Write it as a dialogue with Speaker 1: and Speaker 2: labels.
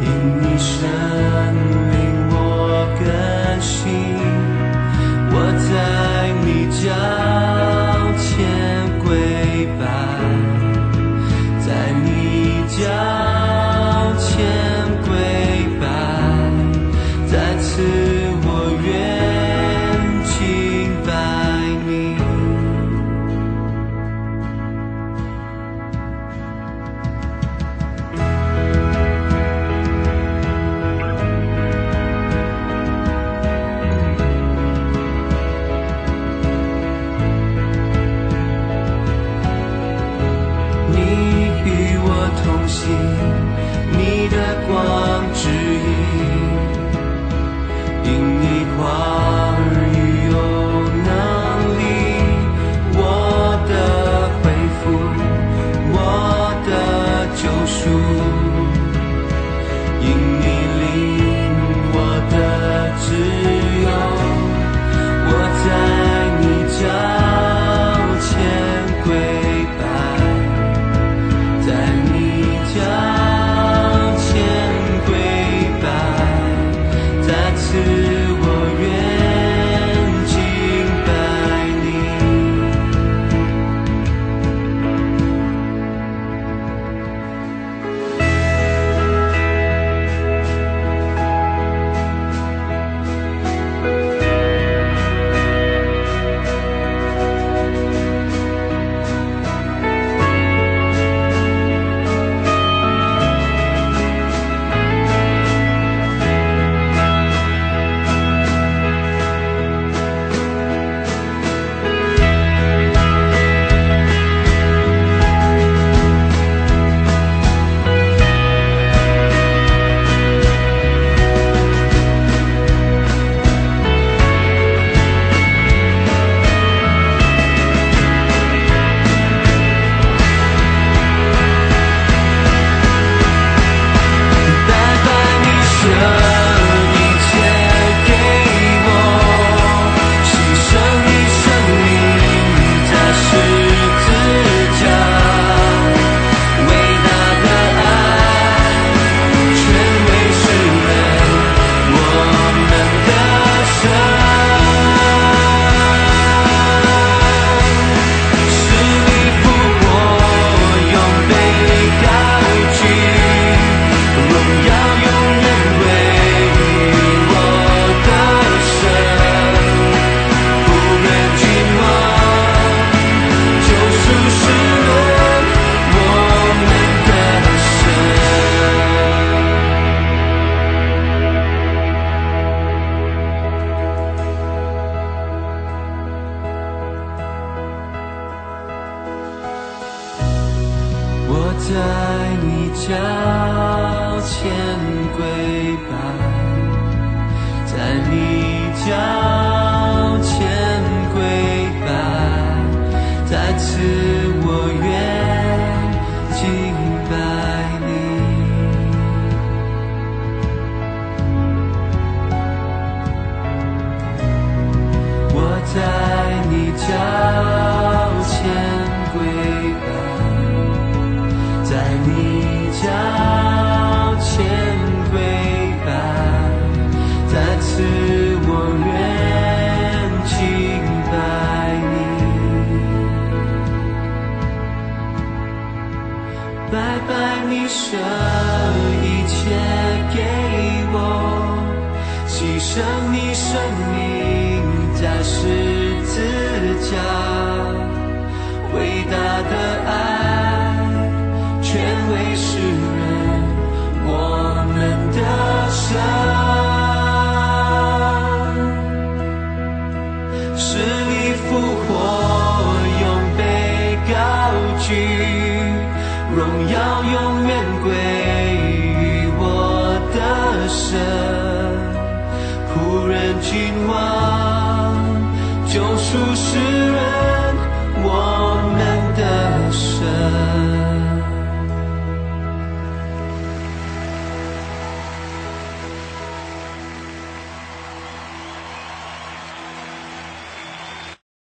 Speaker 1: 因你生令我更新，我在你脚前跪拜，在你脚前跪拜，在此我愿敬拜你。你与我同行，你的光指引，因你话语有能力，我的恢复，我的救赎，因你领我的自由，我在你脚前跪拜，在你脚前跪拜，在此我愿敬拜你。我在你脚前跪拜，在你脚前跪拜，在此我愿敬拜你。我在你脚前跪拜，在你脚前跪拜，在此我愿敬拜你。拜拜你舍一切给我，牺牲你生命在十字架，伟大的爱全为世人我们的神，使你复活永被高举，荣耀永远归于我的神，仆人君王救赎是